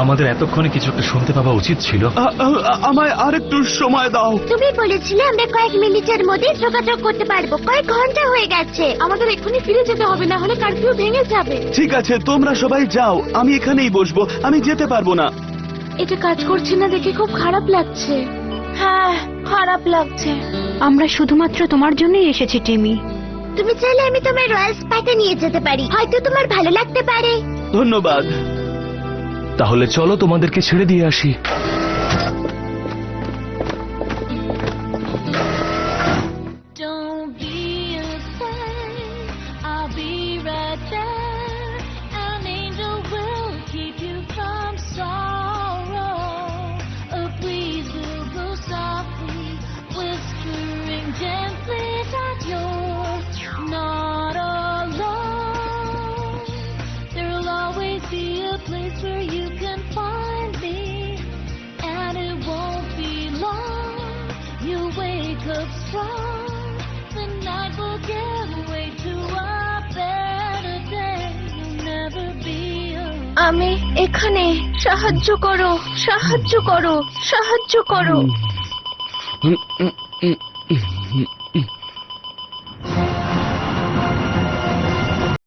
আমাদের এতক্ষণে কিছু একটা শুনতে পাওয়া উচিত ছিল। আমায় আরেকটু সময় দাও। তুমি বলেছিলে আমরা কয়েক মিনিটের মধ্যে যোগাযোগ করতে পারবো, কয়েক ঘন্টা হয়ে গেছে। আমাদের এক্ষুনি ফিরে যেতে হবে, না হলে কারফিউ ভেঙে যাবে। ঠিক আছে, তোমরা সবাই যাও, আমি এখানেই বসবো, আমি যেতে পারবো না। এটা কাজ করছে না দেখে খুব খারাপ লাগছে। হ্যাঁ, খারাপ লাগছে। আমরা শুধুমাত্র তোমার জন্যই এসেছি টিমি। তুমি চাইলে আমি তোমার রয়্যাল স্পাতে নিয়ে যেতে পারি, হয়তো তোমার ভালো লাগতে পারে। ধন্যবাদ। তাহলে চলো তোমাদেরকে ছেড়ে দিয়ে আসি। Don't be afraid, I'll be right there. An angel will keep you from sorrow. A breeze will blow softly, whispering gently that you're not alone. There'll always be a place where you can find me, and it won't be long. You'll wake up strong. The night will give way to a better day. You'll never be alone. আমি এখানে, সাহায্য করো, সাহায্য করো, সাহায্য করো।